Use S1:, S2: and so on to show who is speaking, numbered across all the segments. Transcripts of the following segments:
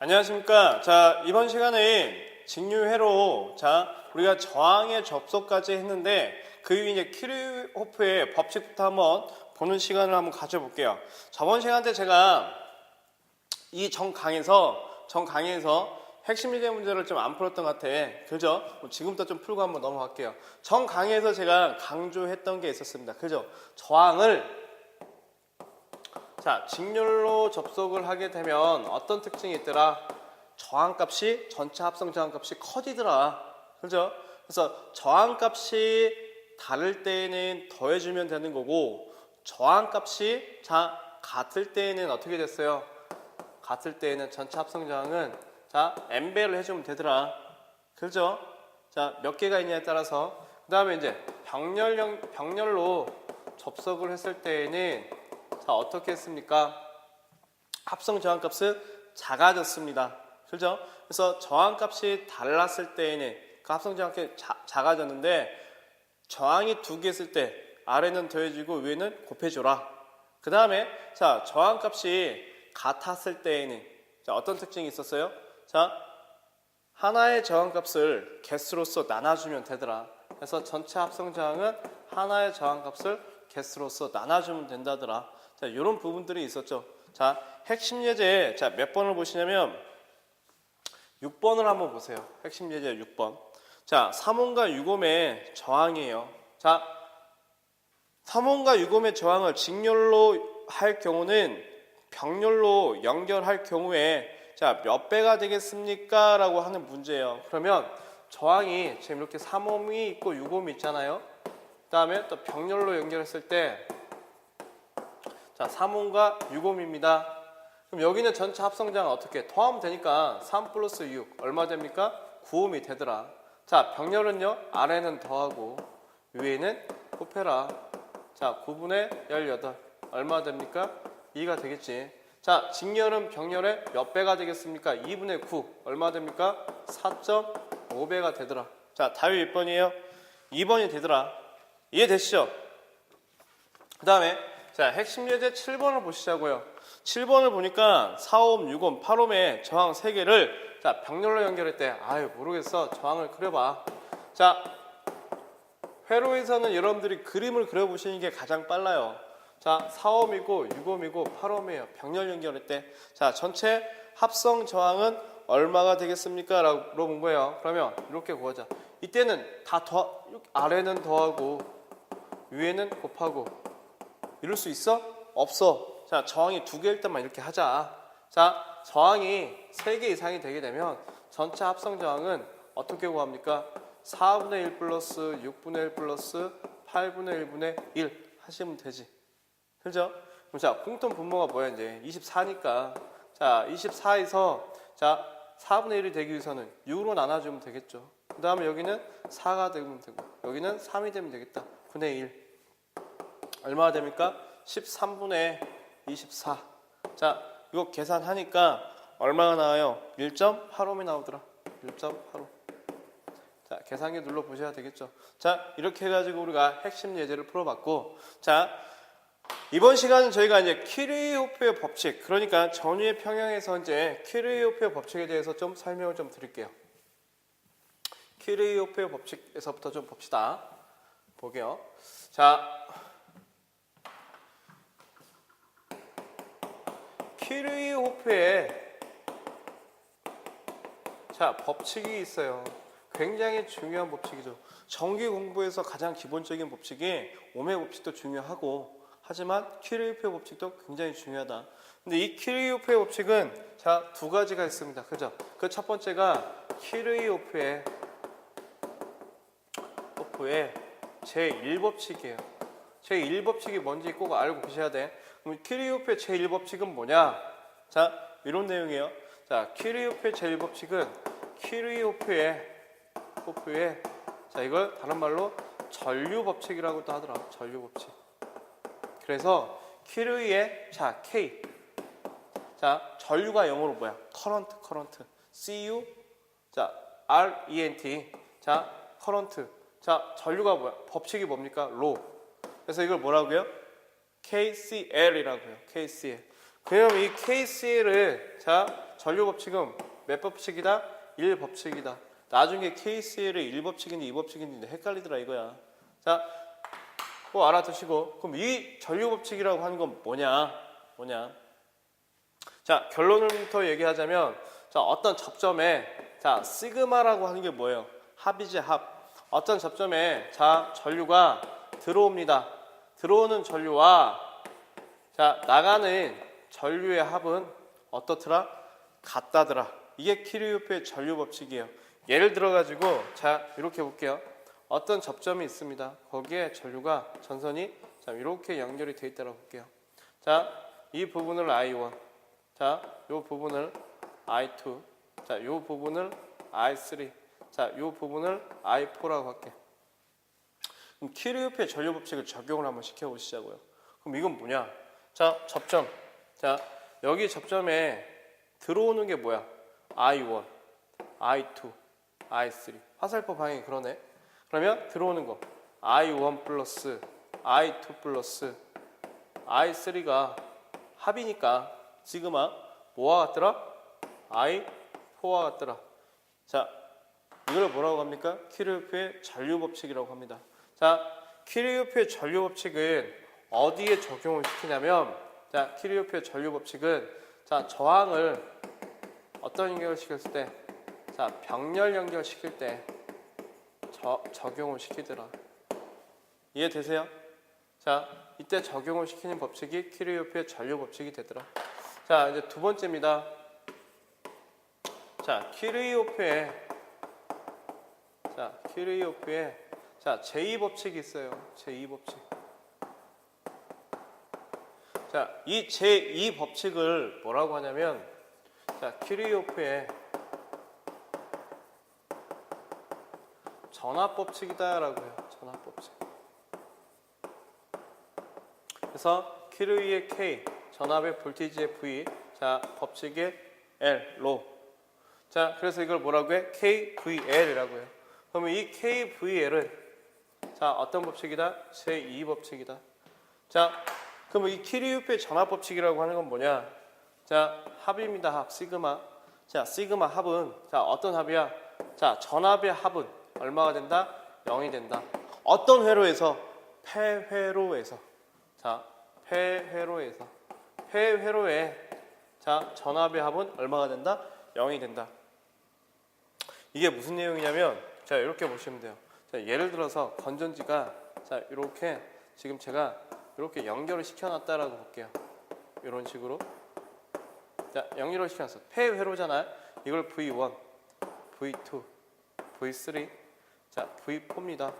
S1: 안녕하십니까. 자, 이번 시간에 직류회로 우리가 저항의 접속까지 했는데 그 이후 이제 키르호프의 법칙부터 한번 보는 시간을 한번 가져볼게요. 저번 시간 때 제가 이 전 강에서 핵심 예제 문제를 좀 안 풀었던 것 같아. 그죠? 지금부터 좀 풀고 한번 넘어갈게요. 전 강에서 제가 강조했던 게 있었습니다. 그죠? 저항을 직렬로 접속을 하게 되면 어떤 특징이 있더라? 저항값이 전체 합성 저항값이 커지더라. 그죠? 그래서 저항값이 다를 때에는 더해주면 되는 거고 저항값이 같을 때에는 어떻게 됐어요? 같을 때에는 전체 합성 저항은 n배를 해주면 되더라. 그죠? 몇 개가 있냐에 따라서 그 다음에 이제 병렬로 접속을 했을 때에는 어떻게 했습니까? 합성 저항값은 작아졌습니다. 그죠? 그래서 저항값이 달랐을 때에는 그 합성 저항값이 작아졌는데 저항이 두 개 있을 때 아래는 더해지고 위에는 곱해줘라. 그 다음에 저항값이 같았을 때에는 어떤 특징이 있었어요? 하나의 저항값을 개수로서 나눠주면 되더라. 그래서 전체 합성 저항은 하나의 저항값을 개수로서 나눠주면 된다더라. 이런 부분들이 있었죠. 핵심 예제 몇 번을 보시냐면 6번을 한번 보세요. 핵심 예제 6번. 3옴과 6옴의 저항이에요. 3옴과 6옴의 저항을 직렬로 할 경우는 병렬로 연결할 경우에 몇 배가 되겠습니까? 라고 하는 문제예요. 그러면 저항이 지금 이렇게 3옴이 있고 6옴이 있잖아요. 그 다음에 또 병렬로 연결했을 때 3옴과 6옴입니다. 그럼 여기는 전체 합성저항 어떻게 더하면 되니까 3 플러스 6 얼마 됩니까? 9옴이 되더라. 병렬은요 아래는 더하고 위에는 곱해라. 9분의 18 얼마 됩니까? 2가 되겠지. 직렬은 병렬의 몇 배가 되겠습니까? 2분의 9 얼마 됩니까? 4.5배가 되더라. 답이 몇 번이에요? 2번이 되더라. 이해되시죠? 그 다음에 핵심 예제 7번을 보시자고요. 7번을 보니까 4옴, 6옴, 8옴의 저항 3개를 병렬로 연결했대. 모르겠어. 저항을 그려봐. 회로에서는 여러분들이 그림을 그려보시는 게 가장 빨라요. 4옴이고 6옴이고 8옴이에요. 병렬 연결했대. 전체 합성 저항은 얼마가 되겠습니까? 라고 물어본 거예요. 그러면 이렇게 구하자. 이때는 아래는 더하고 위에는 곱하고 이럴 수 있어? 없어. 저항이 2개일 때만 이렇게 하자. 저항이 3개 이상이 되게 되면 전체 합성 저항은 어떻게 구합니까? 4분의 1 플러스 6분의 1 플러스 8분의 1분의 1 하시면 되지. 그죠? 그럼 공통 분모가 뭐야 이제 24니까 24에서 4분의 1이 되기 위해서는 6으로 나눠주면 되겠죠. 그 다음에 여기는 4가 되면 되고 여기는 3이 되면 되겠다. 9분의 1 얼마가 됩니까? 13분의 24. 이거 계산하니까 얼마가 나와요? 1.8옴이 나오더라. 1.85. 계산기 눌러보셔야 되겠죠. 이렇게 해가지고 우리가 핵심 예제를 풀어봤고 이번 시간은 저희가 이제 키르호프의 법칙, 그러니까 전위의 평형에서 이제 키르호프의 법칙에 대해서 좀 설명을 좀 드릴게요. 키르호프의 법칙에서부터 좀 봅시다. 보게요. 키르호프의 법칙이 있어요. 굉장히 중요한 법칙이죠. 전기 공부에서 가장 기본적인 법칙이 옴의 법칙도 중요하고 하지만 키르호프의 법칙도 굉장히 중요하다. 근데 이 키르호프의 법칙은 두 가지가 있습니다. 그죠? 그 첫 번째가 키르호프의 제1법칙이에요. 제1법칙이 뭔지 꼭 알고 계셔야 돼. 그럼 키르호프의 제1법칙은 뭐냐? 이런 내용이에요. 키르호프의 제1법칙은 키르호프의 이걸 다른 말로 전류법칙이라고도 하더라고요. 전류법칙. 그래서 키르의 K. 전류가 영어로 뭐야? 커런트. CU RENT. 커런트. 전류가 뭐야? 법칙이 뭡니까? 로. 그래서 이걸 뭐라고요? KCL이라고요. KCL. 그럼 이 KCL을 전류 법칙은 몇 법칙이다? 1법칙이다. 나중에 KCL의 1법칙인지 2법칙인지 헷갈리더라 이거야. 자, 꼭 알아두시고, 그럼 이 전류 법칙이라고 하는 건 뭐냐? 자, 결론부터 얘기하자면, 자, 어떤 접점에, 자, 시그마라고 하는 게 뭐예요? 합이지, 합. 어떤 접점에, 자, 전류가 들어옵니다. 들어오는 전류와, 자, 나가는 전류의 합은 어떻더라? 같다더라. 이게 키르요프의 전류 법칙이에요. 예를 들어가지고, 자, 이렇게 볼게요. 어떤 접점이 있습니다. 거기에 전류가 전선이 자, 이렇게 연결이 되어 있다고 볼게요. 자, 이 부분을 I1, 자, 이 부분을 I2, 자, 이 부분을 I3, 자, 이 부분을 I4라고 할게요. 그럼 키르요프의 전류 법칙을 적용을 한번 시켜보시자고요. 그럼 이건 뭐냐? 자, 접점. 자, 여기 접점에 들어오는 게 뭐야? I1, I2, I3. 화살표 방향이 그러네. 그러면 들어오는 거 I1 플러스 I2 플러스 I3가 합이니까 시그마 뭐와 같더라? I4와 같더라. 자, 이걸 뭐라고 합니까? 키르요프의 전류 법칙이라고 합니다. 자, 키르요프의 전류 법칙은 어디에 적용을 시키냐면, 자, 키르요프의 전류 법칙은 자, 저항을 어떤 연결을 시켰을 때, 자, 병렬 연결시킬 때 적용을 시키더라. 이해되세요? 자, 이때 적용을 시키는 법칙이 키르요프의 전류 법칙이 되더라. 자, 이제 두 번째입니다. 자, 키르요프의 자, 제2법칙이 있어요. 제2법칙. 자, 이 제2법칙을 뭐라고 하냐면, 자, 키르요프의 전압법칙이다라고 해요. 전압법칙. 그래서 키르의 K, 전압의 볼티지의 V, 자, 법칙의 L, 로. 자, 그래서 이걸 뭐라고 해? KVL이라고 해요. 그러면 이 KVL은 자, 어떤 법칙이다? 제2법칙이다. 자, 그러면 이 키르요프의 전압법칙이라고 하는 건 뭐냐? 자, 합입니다. 합, 시그마. 자, 시그마 합은 자, 어떤 합이야? 자, 전압의 합은 얼마가 된다? 0이 된다. 어떤 회로에서? 폐회로에서. 자, 폐회로에서. 폐회로에 자, 전압의 합은 얼마가 된다? 0이 된다. 이게 무슨 내용이냐면, 자, 이렇게 보시면 돼요. 자, 예를 들어서 건전지가 자, 이렇게 지금 제가 이렇게 연결을 시켜놨다라고 볼게요. 이런 식으로. 자, 연결을 시켜놨어. 폐회로잖아요. 이걸 V1, V2, V3, 자, V4입니다.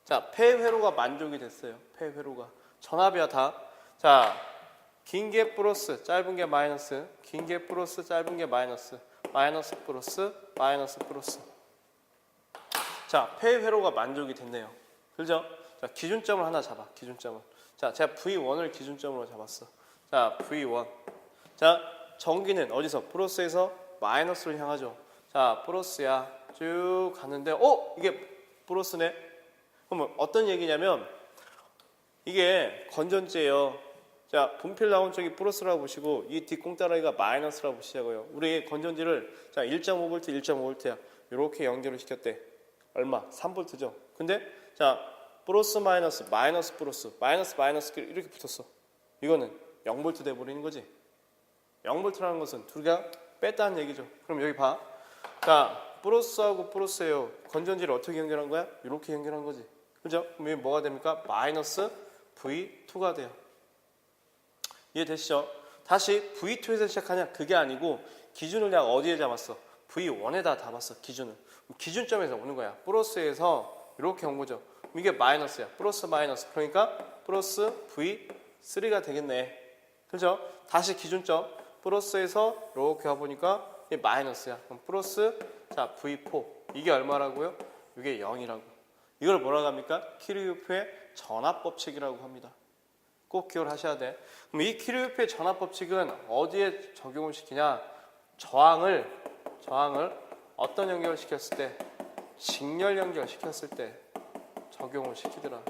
S1: 자, 폐회로가 만족이 됐어요. 폐회로가. 전압이야 다. 자, 긴 게 플러스, 짧은 게 마이너스, 긴 게 플러스, 짧은 게 마이너스, 마이너스 플러스, 마이너스 플러스. 자, 폐회로가 만족이 됐네요. 그죠? 자, 기준점을 하나 잡아. 기준점을. 자, 제가 V1을 기준점으로 잡았어. 자, V1. 자, 전기는 어디서? 플러스에서 마이너스를 향하죠. 자, 플러스야. 쭉 가는데, 이게 플러스네? 그러면 어떤 얘기냐면, 이게 건전지예요. 자, 분필 나온 쪽이 플러스라고 보시고, 이 뒷공따라기가 마이너스라고 보시자고요. 우리 건전지를, 자, 1.5V, 1.5V야. 이렇게 연결을 시켰대. 얼마? 3V죠. 근데, 자, 플러스 마이너스, 마이너스 플러스, 마이너스 마이너스 이렇게 붙었어. 이거는 0V 돼버리는 거지. 0V라는 것은 두 개가 뺐다는 얘기죠. 그럼 여기 봐. 자, 플러스하고 플러스예요. 건전지를 어떻게 연결한 거야? 이렇게 연결한 거지. 그죠? 그럼 이게 뭐가 됩니까? 마이너스 V2가 돼요. 이해되시죠? 다시 V2에서 시작하냐? 그게 아니고 기준을 내가 어디에 잡았어? V1에다 잡았어. 기준을. 기준점에서 오는 거야. 플러스에서 이렇게 온 거죠. 이게 마이너스야. 플러스 마이너스. 그러니까 플러스 V3가 되겠네. 그죠? 다시 기준점. 플러스에서 이렇게 와보니까 이게 마이너스야. 그럼 플러스 자 V4. 이게 얼마라고요? 이게 0이라고. 이걸 뭐라고 합니까? 키르요프의 전압법칙이라고 합니다. 꼭 기억을 하셔야 돼. 그럼 이 키르요프의 전압법칙은 어디에 적용을 시키냐? 저항을 어떤 연결을 시켰을 때? 직렬 연결 시켰을 때 적용을 시키더라.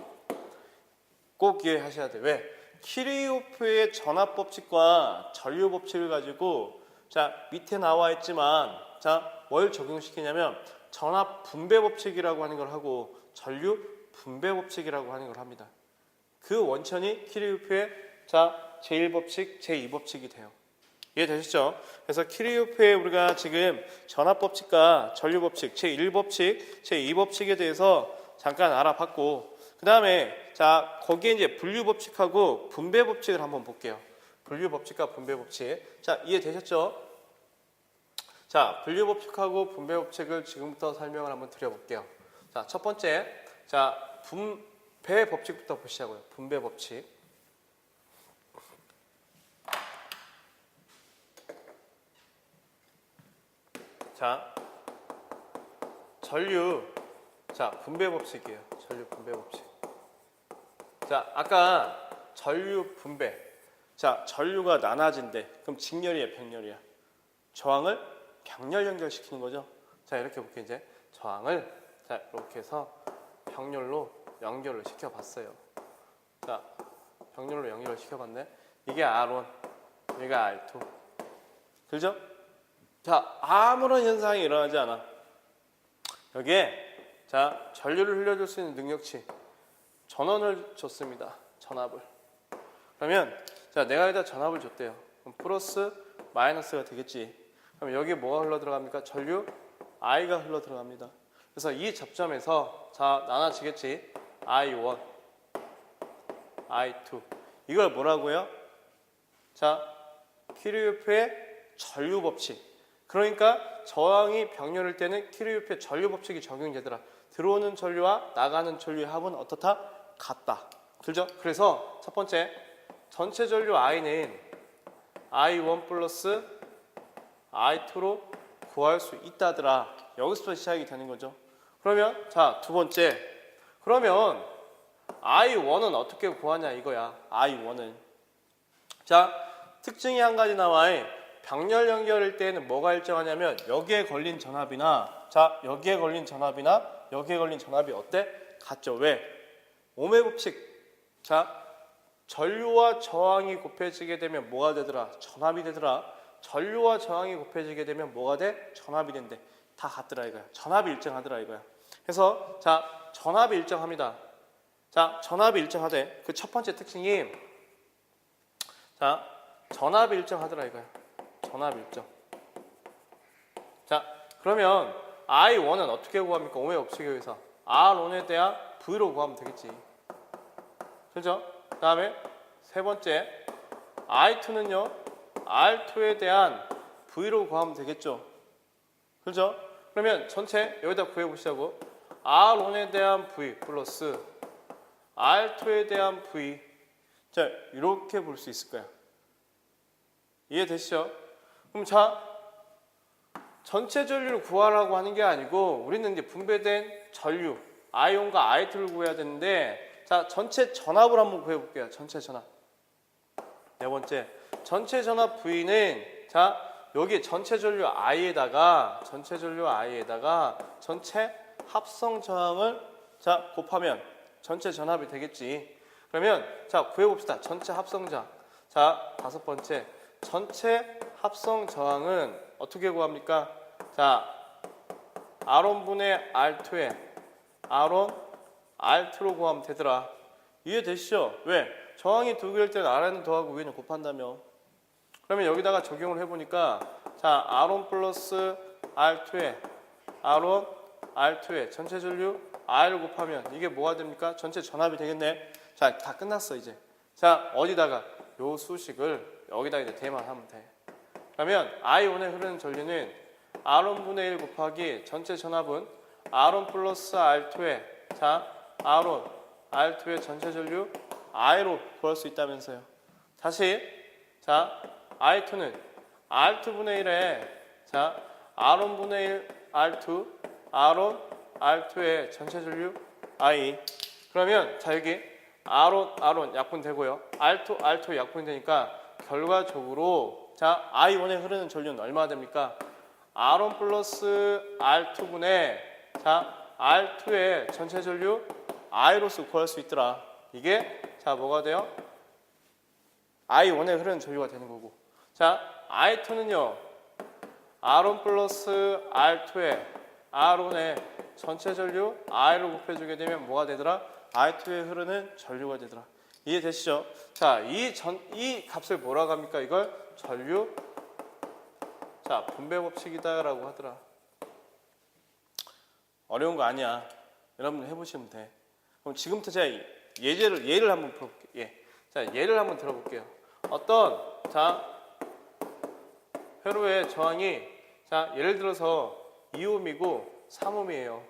S1: 꼭 이해하셔야 돼. 왜? 키르요프의 전압법칙과 전류법칙을 가지고 자, 밑에 나와 있지만 자, 뭘 적용시키냐면 전압 분배 법칙이라고 하는 걸 하고 전류 분배 법칙이라고 하는 걸 합니다. 그 원천이 키르요프의 자, 제1법칙, 제2법칙이 돼요. 이해되시죠? 그래서 키르요프의 우리가 지금 전압 법칙과 전류 법칙, 제1법칙, 제2법칙에 대해서 잠깐 알아봤고, 그 다음에 자, 거기에 이제 분류 법칙하고 분배 법칙을 한번 볼게요. 분류 법칙과 분배 법칙. 자, 이해되셨죠? 자, 분류 법칙하고 분배 법칙을 지금부터 설명을 한번 드려볼게요. 자, 첫 번째, 자, 분배 법칙부터 보시자고요. 분배 법칙. 자, 전류, 자, 분배 법칙이에요. 전류 분배 법칙. 자, 아까 전류 분배. 자, 전류가 나눠진대. 그럼 직렬이야, 병렬이야? 저항을 병렬 연결시키는 거죠. 자, 이렇게 볼게요. 이제 저항을 자, 이렇게 해서 병렬로 연결을 시켜봤어요. 자, 병렬로 연결을 시켜봤네. 이게 R1, 얘가 R2. 그죠? 자, 아무런 현상이 일어나지 않아. 여기에 자, 전류를 흘려줄 수 있는 능력치 전원을 줬습니다. 전압을. 그러면 자, 내가 여기다 전압을 줬대요. 그럼 플러스 마이너스가 되겠지. 그럼 여기에 뭐가 흘러 들어갑니까? 전류 I가 흘러 들어갑니다. 그래서 이 접점에서 자, 나눠지겠지. I1, I2. 이걸 뭐라고요? 자, 키르요프의 전류 법칙. 그러니까 저항이 병렬일 때는 키르요프의 전류 법칙이 적용되더라. 들어오는 전류와 나가는 전류의 합은 어떻다? 같다. 그죠? 그래서 첫 번째, 전체 전류 I는 I1 플러스 I2로 구할 수 있다더라. 여기서부터 시작이 되는 거죠. 그러면 자, 두 번째, 그러면 I1은 어떻게 구하냐 이거야. I1은 자, 특징이 한 가지 나와요. 병렬 연결일 때는 뭐가 일정하냐면 여기에 걸린 전압이나 자, 여기에 걸린 전압이나 여기에 걸린 전압이 어때? 같죠. 왜? 오메 법칙. 자, 전류와 저항이 곱해지게 되면 뭐가 되더라? 전압이 되더라. 전류와 저항이 곱해지게 되면 뭐가 돼? 전압이 된대. 다 같더라 이거야. 전압이 일정하더라 이거야. 그래서 자, 전압이 일정합니다. 자, 전압이 일정하대. 그 첫 번째 특징이 자, 전압이 일정하더라 이거야. 전압 일정. 자, 그러면 I1은 어떻게 구합니까? 오메 법칙에 의해서 R1에 대한 V로 구하면 되겠지. 그죠? 그 다음에 세 번째, I2는요 R2에 대한 V로 구하면 되겠죠. 그죠? 그러면 전체 여기다 구해보시자고. R1에 대한 V 플러스 R2에 대한 V. 자, 이렇게 볼 수 있을 거야. 이해되시죠? 그럼 자, 전체 전류를 구하라고 하는 게 아니고 우리는 이제 분배된 전류 I1과 I2를 구해야 되는데 자, 전체 전압을 한번 구해볼게요. 전체 전압. 네 번째, 전체 전압 V는 자, 여기 전체 전류 I에다가 전체 합성 저항을 자, 곱하면 전체 전압이 되겠지. 그러면 자, 구해봅시다. 전체 합성 저항. 자, 다섯 번째, 전체 합성 저항은 어떻게 구합니까? 자, R1분의 R2에 R1, R2로 구하면 되더라. 이해되시죠? 왜? 저항이 두 개일 때는 R는 더하고 위는 곱한다며. 그러면 여기다가 적용을 해보니까 자, R1 플러스 R2에 R1, R2에 전체 전류 I를 곱하면 이게 뭐가 됩니까? 전체 전압이 되겠네. 자, 다 끝났어 이제. 자, 어디다가? 요 수식을 여기다 이제 대입하면 돼. 그러면 I1에 흐르는 전류는 R1분의 1 곱하기 전체 전압은 R1 플러스 R2에 자, R1, R2의 전체 전류 I로 구할 수 있다면서요. 다시 자, I2는 R2분의 1에 자, R1분의 1 R2, R1, R2의 전체 전류 I. 그러면 자, 여기 R1 약분되고요. R2 약분되니까 결과적으로 자, I1에 흐르는 전류는 얼마나 됩니까? R1 플러스 R2분의 자, R2의 전체 전류 I로서 구할 수 있더라. 이게 자, 뭐가 돼요? I1에 흐르는 전류가 되는 거고. 자, I2는요. R1 플러스 R2에 R1의 전체 전류 I로 곱해주게 되면 뭐가 되더라? I2에 흐르는 전류가 되더라. 이해되시죠? 자, 이 값을 뭐라고 합니까? 이걸 전류 자 분배 법칙이다라고 하더라. 어려운 거 아니야. 여러분 해보시면 돼. 그럼 지금부터 제가 예를 한번 풀어볼게요. 예. 자, 예를 한번 들어볼게요. 어떤 회로의 저항이 예를 들어서 2옴이고 3옴이에요.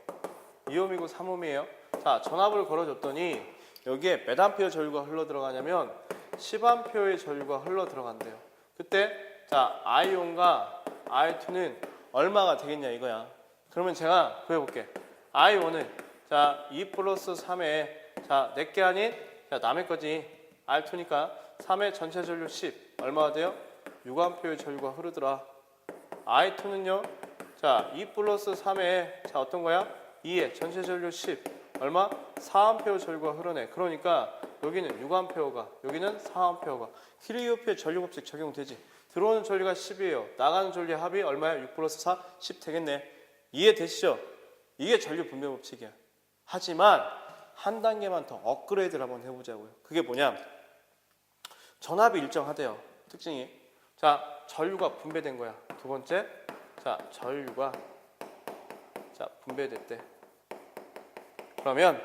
S1: 2옴이고 3옴이에요. 자, 전압을 걸어줬더니 여기에 몇 암페어 전류가 흘러 들어가냐면 10암페어의 전류가 흘러 들어간대요. 그때 I1과 I2는 얼마가 되겠냐 이거야. 그러면 제가 구해볼게. I1은 2 플러스 3에 내게 아닌 남의 거지. R2니까 3의 전체 전류 10 얼마가 돼요? 6암페어의 전류가 흐르더라. I2는요. 2 플러스 3에 어떤 거야? 2의 전체 전류 10 얼마? 4암페어 전류가 흐르네. 그러니까 여기는 6암페어가 여기는 4암페어가 키르이오프의 전류 법칙 적용되지. 들어오는 전류가 10이에요. 나가는 전류의 합이 얼마야? 6 플러스 4 10 되겠네. 이해되시죠? 이게 전류 분배 법칙이야. 하지만 한 단계만 더 업그레이드를 한번 해보자고요. 그게 뭐냐? 전압이 일정하대요. 특징이. 전류가 분배된 거야. 두 번째, 전류가 분배됐대. 그러면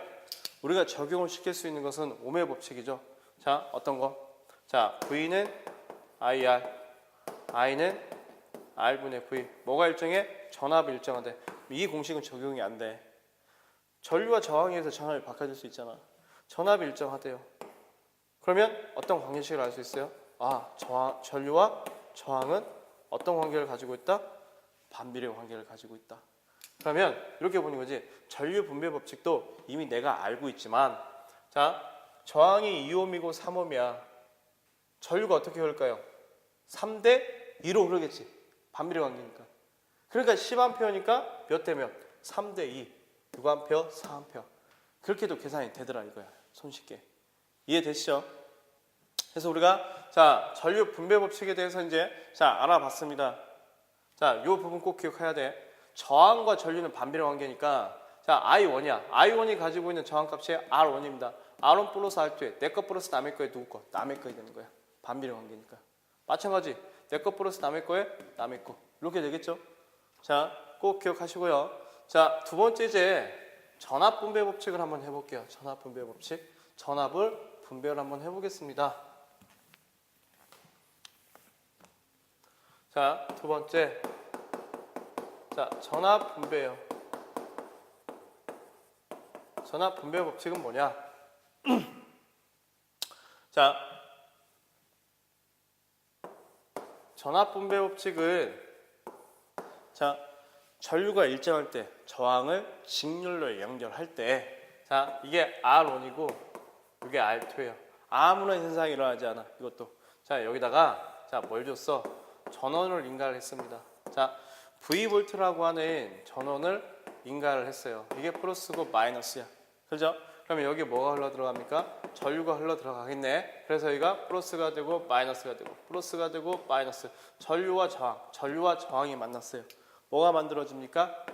S1: 우리가 적용을 시킬 수 있는 것은 오메 법칙이죠. 어떤 거? V는 IR, I는 R분의 V. 뭐가 일정해? 전압이 일정하대. 이 공식은 적용이 안 돼. 전류와 저항에 의해서 전압이 바꿔질 수 있잖아. 전압이 일정하대요. 그러면 어떤 관계식을 알 수 있어요? 전류와 저항은 어떤 관계를 가지고 있다? 반비례 관계를 가지고 있다. 그러면 이렇게 보는 거지. 전류 분배 법칙도 이미 내가 알고 있지만 저항이 2옴이고 3옴이야. 전류가 어떻게 흐를까요? 3대 2로 흐르겠지. 반비례 관계니까. 그러니까 10암페어니까 몇 대 몇? 3대 2. 6암페어, 4암페어. 그렇게도 계산이 되더라 이거야. 손쉽게. 이해되시죠? 그래서 우리가 전류 분배 법칙에 대해서 이제 알아봤습니다. 이 부분 꼭 기억해야 돼. 저항과 전류는 반비례 관계니까 I1이야. I1이 가지고 있는 저항값이 R1입니다. R1 플러스 R2에 내 거 플러스 남의 거에 누구 거? 남의 거에 되는 거야. 반비례 관계니까. 마찬가지. 내 거 플러스 남의 거에 남의 거. 이렇게 되겠죠? 꼭 기억하시고요. 두 번째 이제 전압 분배 법칙을 한번 해볼게요. 전압 분배 법칙. 전압을 분배를 한번 해보겠습니다. 두 번째. 전압 분배예요. 전압 분배 법칙은 뭐냐? 전압 분배 법칙은 전류가 일정할 때 저항을 직렬로 연결할 때 이게 R1이고 이게 R2예요. 아무런 현상이 일어나지 않아. 이것도 여기다가 뭘 줬어? 전원을 인가를 했습니다. V볼트라고 하는 전원을 인가를 했어요. 이게 플러스고 마이너스야. 그죠? 그러면 여기 뭐가 흘러 들어갑니까? 전류가 흘러 들어가겠네. 그래서 여기가 플러스가 되고 마이너스가 되고 플러스가 되고 마이너스. 전류와 저항이 만났어요. 뭐가 만들어집니까?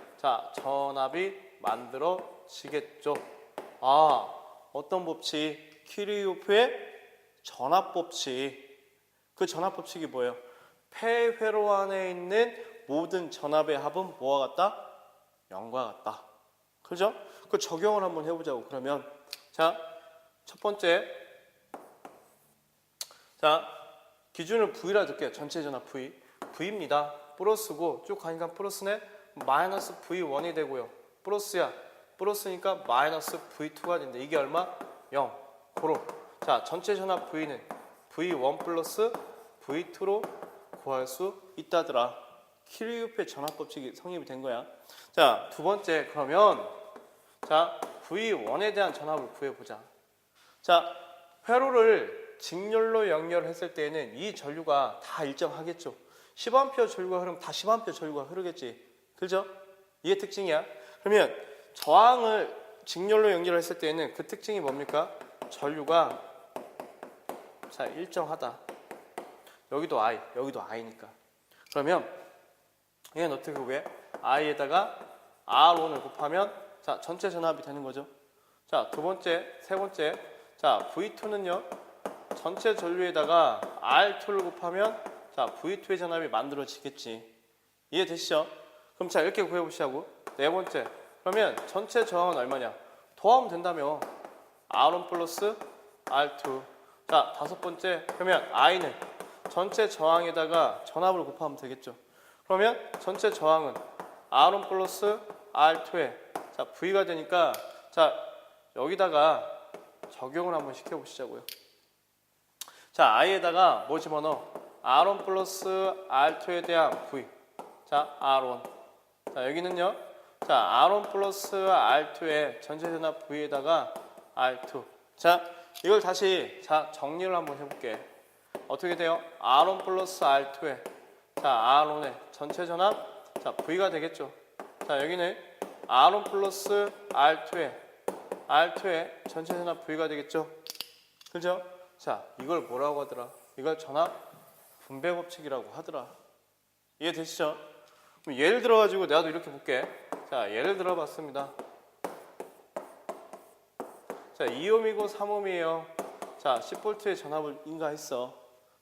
S1: 전압이 만들어지겠죠. 어떤 법칙? 키르이호프의 전압 법칙. 그 전압 법칙이 뭐예요? 폐회로 안에 있는 모든 전압의 합은 뭐와 같다? 0과 같다. 그죠? 그 적용을 한번 해보자고. 그러면 첫 번째 기준을 V라 둘게요. 전체 전압 V. V입니다. 플러스고 쭉 가니까 플러스네. 마이너스 V1이 되고요. 플러스야. 플러스니까 마이너스 V2가 된다. 이게 얼마? 0. 고로. 전체 전압 V는 V1 플러스 V2로 구할 수 있다더라. 키르이호프의 전압 법칙이 성립이 된 거야. 두 번째 그러면 V1에 대한 전압을 구해보자. 회로를 직렬로 연결했을 때에는 이 전류가 다 일정하겠죠. 10A 전류가 흐르면 다 10A 전류가 흐르겠지. 그죠? 이게 특징이야. 그러면 저항을 직렬로 연결했을 때에는 그 특징이 뭡니까? 전류가 일정하다. 여기도 I, 여기도 I니까. 그러면 얘는 어떻게 구해? I에다가 R1을 곱하면 자 전체 전압이 되는 거죠. 자 두 번째, 세 번째, 자 V2는요 전체 전류에다가 R2를 곱하면 자 V2의 전압이 만들어지겠지. 이해되시죠? 그럼 자 이렇게 구해보시자고. 네 번째, 그러면 전체 저항은 얼마냐? 더하면 된다며. R1 플러스 R2. 자 다섯 번째, 그러면 I는 전체 저항에다가 전압을 곱하면 되겠죠. 그러면 전체 저항은 R1 플러스 R2에 자 V가 되니까 자 여기다가 적용을 한번 시켜보시자고요. 자 I에다가 뭐 집어넣어? R1 플러스 R2에 대한 V. 자 R1. 자 여기는요. 자 R1 플러스 R2에 전체 전압 V에다가 R2. 자 이걸 다시 자 정리를 한번 해볼게. 어떻게 돼요? R1 플러스 R2에 자 R1의 전체 전압 자 V가 되겠죠. 자 여기는 R1 플러스 R2에 전체 전압 V가 되겠죠. 그죠? 자 이걸 뭐라고 하더라? 이걸 전압 분배 법칙이라고 하더라. 이해되시죠? 그럼 예를 들어가지고 나도 이렇게 볼게. 자 예를 들어봤습니다. 자 2옴이고 3옴이에요. 자 10V의 전압을 인가했어.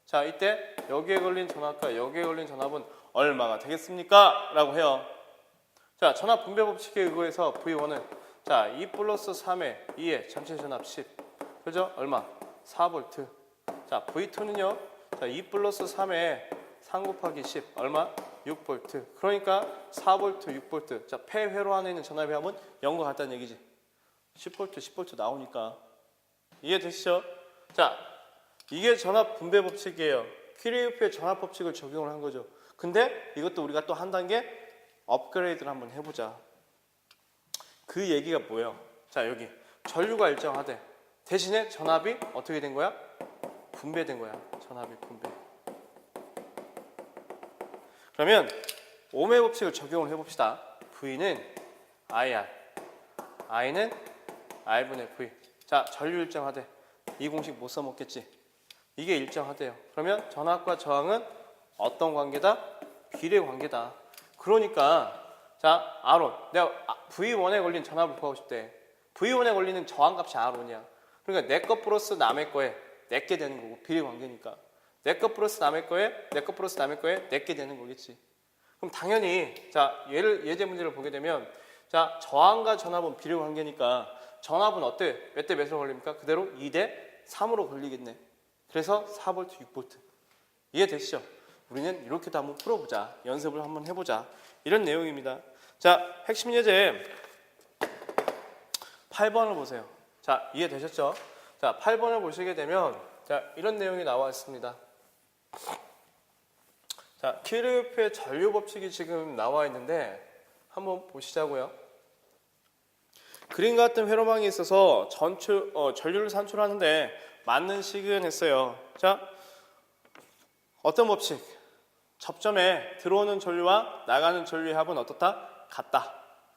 S1: 자 이때 여기에 걸린 전압과 여기에 걸린 전압은 얼마가 되겠습니까? 라고 해요. 자 전압 분배 법칙에 의거해서 V1은 자 2 플러스 3에 2의 전체 전압 10. 그죠? 얼마? 4V. 자 V2는요. 자 2 플러스 3에 3 곱하기 10 얼마? 6V. 그러니까 4V, 6V. 자 폐회로 안에 있는 전압의 합은 0과 같다는 얘기지. 10V, 10V 나오니까. 이해되시죠? 자 이게 전압 분배 법칙이에요. 키르요프의 전압 법칙을 적용을 한 거죠. 근데 이것도 우리가 또 한 단계 업그레이드를 한번 해보자. 그 얘기가 뭐예요? 자 여기 전류가 일정하대. 대신에 전압이 어떻게 된 거야? 분배된 거야. 전압이 분배. 그러면 옴의 법칙을 적용을 해봅시다. V는 IR, I는 R분의 V. 자 전류 일정하대. 이 공식 못 써먹겠지? 이게 일정하대요. 그러면 전압과 저항은 어떤 관계다? 비례 관계다. 그러니까 자 R1 내가 V1에 걸린 전압을 구하고 싶대. V1에 걸리는 저항값이 R1이야. 그러니까 내 거 플러스 남의 거에 내게 되는 거고 비례 관계니까 내 거 플러스 남의 거에 내 거 플러스 남의 거에 내게 되는 거겠지. 그럼 당연히 자 예제 문제를 보게 되면 자 저항과 전압은 비례 관계니까 전압은 어때? 몇 대 몇으로 걸립니까? 그대로 2대 3으로 걸리겠네. 그래서 4V, 6V. 이해되시죠? 우리는 이렇게도 한번 풀어보자. 연습을 한번 해보자. 이런 내용입니다. 자, 핵심 예제 8번을 보세요. 자, 이해되셨죠? 자, 8번을 보시게 되면 자, 이런 내용이 나와 있습니다. 자, 키르요프의 전류 법칙이 지금 나와 있는데 한번 보시자고요. 그림 같은 회로망이 있어서 전류를 산출하는데 맞는 시그널 했어요. 자, 어떤 법칙? 접점에 들어오는 전류와 나가는 전류의 합은 어떻다? 같다.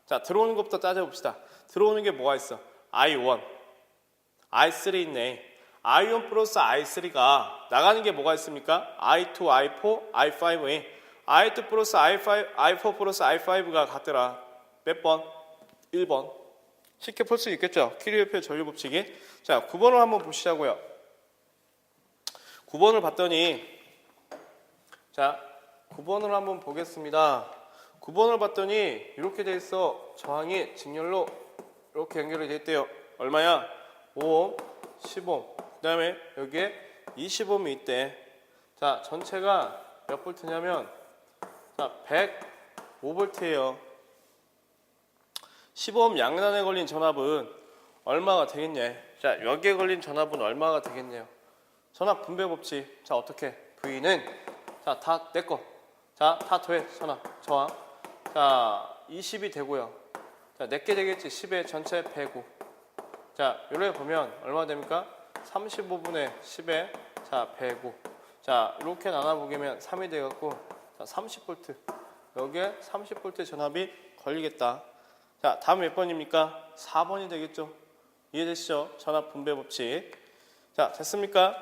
S1: 자, 들어오는 것부터 따져봅시다. 들어오는 게 뭐가 있어? I1, I3 있네. I1 플러스 I3가 나가는 게 뭐가 있습니까? I2, I4, I5에 I2 플러스 I5, I4 플러스 I5가 같더라. 몇 번? 1번. 쉽게 풀 수 있겠죠? 키르요프의 전류 법칙이. 자, 9번을 한번 보시자고요. 9번을 봤더니 자, 9번을 한번 보겠습니다. 9번을 봤더니 이렇게 돼 있어. 저항이 직렬로 이렇게 연결이 돼 있대요. 얼마야? 5옴, 10옴. 그 다음에 여기에 20옴이 있대. 자, 전체가 몇 볼트냐면 자, 105볼트예요. 15옴 양단에 걸린 전압은 얼마가 되겠냐? 자, 여기에 걸린 전압은 얼마가 되겠냐요? 전압 분배 법칙. 자, 어떻게? V는 자, 다 내 거. 자, 다 더해. 전압, 저항. 자, 20이 되고요. 자, 내게 되겠지. 10의 전체 105. 자, 요래 보면 얼마 됩니까? 35분의 10에 자, 105. 자, 이렇게 나눠보면 3이 돼갖고 자, 30V. 여기에 30V 전압이 걸리겠다. 자, 다음 몇 번입니까? 4번이 되겠죠. 이해되시죠? 전압 분배 법칙. 자, 됐습니까?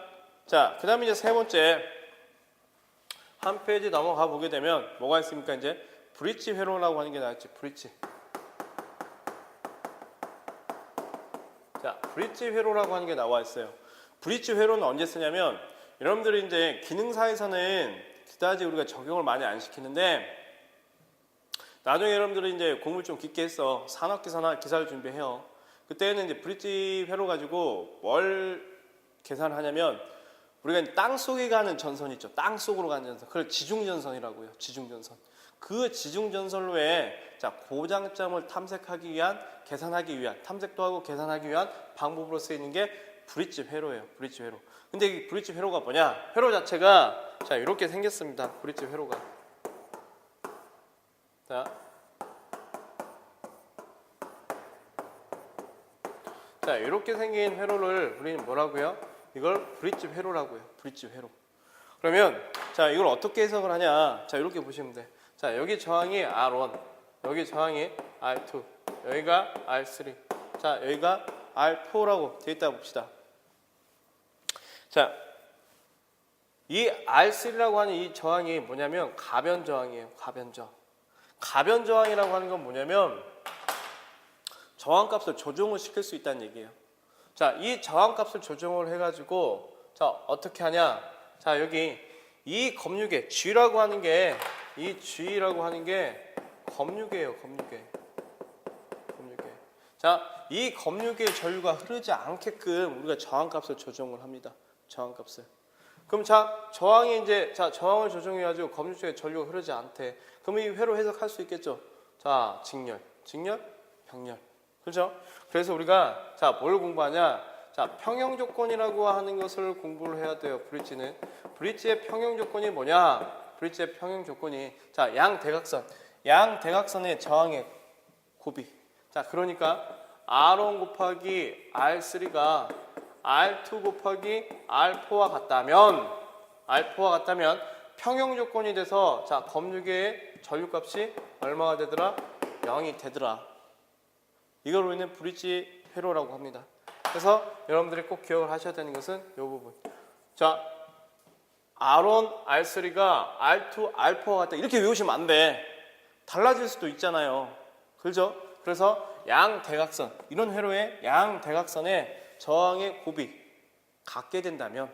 S1: 자, 그 다음에 이제 세 번째 한 페이지 넘어가 보게 되면 뭐가 있습니까? 이제 브릿지 회로라고 하는 게 나왔지. 브릿지. 자, 브릿지 회로라고 하는 게 나와 있어요. 브릿지 회로는 언제 쓰냐면 여러분들이 이제 기능사에서는 그다지 우리가 적용을 많이 안 시키는데 나중에 여러분들이 이제 공부를 좀 깊게 해서 산업기사나 기사를 준비해요. 그때는 이제 브릿지 회로 가지고 뭘 계산하냐면 우리가 땅 속에 가는 전선 있죠. 땅 속으로 가는 전선. 그걸 지중전선이라고요. 지중전선. 그 지중전선로에 자, 고장점을 탐색하기 위한, 계산하기 위한, 탐색도 하고 계산하기 위한 방법으로 쓰이는 게 브릿지 회로예요. 브릿지 회로. 근데 이 브릿지 회로가 뭐냐? 회로 자체가 자, 이렇게 생겼습니다. 브릿지 회로가. 자, 이렇게 생긴 회로를 우리는 뭐라고요? 이걸 브릿지 회로라고요. 브릿지 회로. 그러면 자, 이걸 어떻게 해석을 하냐? 자, 이렇게 보시면 돼. 자, 여기 저항이 R1, 여기 저항이 R2, 여기가 R3, 자, 여기가 R4라고 되어 있다 봅시다. 자, 이 R3라고 하는 이 저항이 뭐냐면 가변 저항이에요. 가변 저항. 가변 저항이라고 하는 건 뭐냐면 저항값을 조정을 시킬 수 있다는 얘기예요. 자, 이 저항값을 조정을 해가지고 자, 어떻게 하냐? 자, 여기 이 검유계 G라고 하는 게 이 G라고 하는 게 검유계예요. 검유계. 자, 이 검유계의 전류가 흐르지 않게끔 우리가 저항값을 조정을 합니다. 저항값을. 그럼 자, 저항이 이제 자, 저항을 조정해가지고 검유계의 전류가 흐르지 않대. 그럼 이 회로 해석할 수 있겠죠? 자, 직렬, 병렬. 그렇죠? 그래서 우리가 자, 뭘 공부하냐? 자, 평형 조건이라고 하는 것을 공부를 해야 돼요. 브릿지는. 브릿지의 평형 조건이 뭐냐? 브릿지의 평형 조건이 자, 양대각선의 저항의 곱이. 자, 그러니까 R1 곱하기 R3가 R2 곱하기 R4와 같다면 평형 조건이 돼서 자, 검유계의 전류값이 얼마가 되더라? 0이 되더라. 이걸 우리는 브릿지 회로라고 합니다. 그래서 여러분들이 꼭 기억을 하셔야 되는 것은 이 부분. 자, R1, R3가 R2, R4와 같다. 이렇게 외우시면 안 돼. 달라질 수도 있잖아요. 그렇죠? 그래서 양대각선, 이런 회로의 양대각선의 저항의 곱이 같게 된다면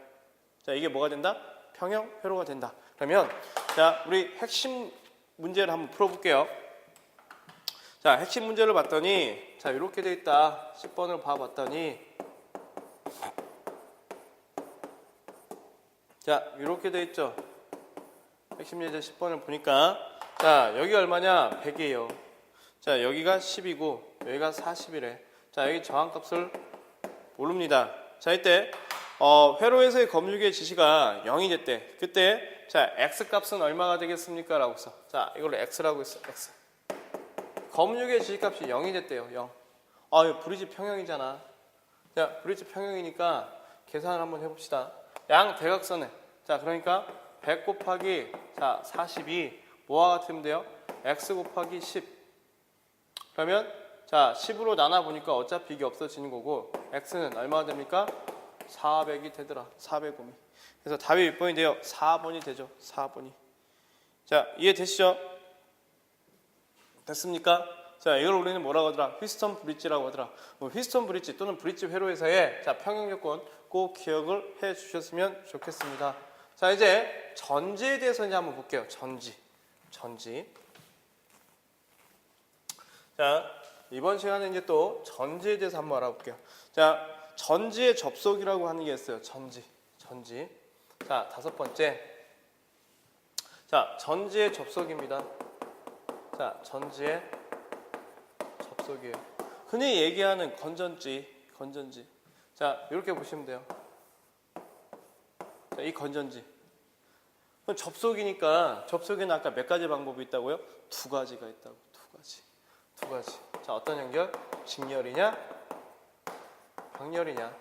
S1: 자, 이게 뭐가 된다? 평형 회로가 된다. 그러면 자, 우리 핵심 문제를 한번 풀어볼게요. 자, 핵심 문제를 봤더니 자, 이렇게 돼 있다. 10번을 봐봤더니 자, 이렇게 돼 있죠. 핵심 예제 10번을 보니까 자, 여기 얼마냐? 100이에요. 자, 여기가 10이고 여기가 40이래. 자, 여기 저항값을 모릅니다. 자, 이때 회로에서의 검유계 지시가 0이 됐대. 그때 자, X값은 얼마가 되겠습니까? 라고 써. 자, 이걸로 X라고 했어. X. 검유계 지시값이 0이 됐대요. 0. 이거 브릿지 평형이잖아. 자, 브릿지 평형이니까 계산을 한번 해봅시다. 양 대각선에 자, 그러니까 100 곱하기 자, 40이 뭐와 같으면 돼요? X 곱하기 10. 그러면 자, 10으로 나눠보니까 어차피 이게 없어지는 거고 X는 얼마가 됩니까? 400이 되더라. 400옴이. 그래서 답이 몇 번이 돼요? 4번이 되죠. 4번이. 자, 이해되시죠? 됐습니까? 자, 이걸 우리는 뭐라고 하더라? 휘스턴 브릿지라고 하더라. 휘스턴 브릿지 또는 브릿지 회로에서의 자, 평형 조건 꼭 기억을 해 주셨으면 좋겠습니다. 자, 이제 전지에 대해서 이제 한번 볼게요. 전지. 자, 이번 시간에 이제 또 전지에 대해서 한번 알아볼게요. 자, 전지의 접속이라고 하는 게 있어요. 전지. 자, 5번째. 자, 전지의 접속입니다. 자, 전지의 접속이에요. 흔히 얘기하는 건전지. 자, 이렇게 보시면 돼요. 자, 이 건전지. 접속이니까 접속에는 아까 몇 가지 방법이 있다고요? 2가지가 있다고. 2가지. 자, 어떤 연결? 직렬이냐? 병렬이냐?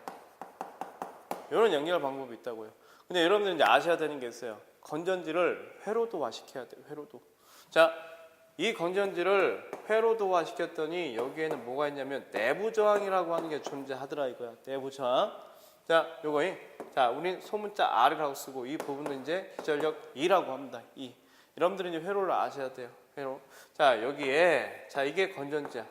S1: 이런 연결 방법이 있다고요. 근데 여러분들 이제 아셔야 되는 게 있어요. 건전지를 회로도화 시켜야 돼요. 회로도. 자, 이 건전지를 회로도화 시켰더니 여기에는 뭐가 있냐면 내부 저항이라고 하는 게 존재하더라 이거야. 내부 저항. 자, 요거이. 자, 우린 소문자 R이라고 쓰고 이 부분은 이제 기전력 E라고 합니다. E. 여러분들이 이제 회로를 아셔야 돼요. 회로. 자, 여기에 자, 이게 건전지야.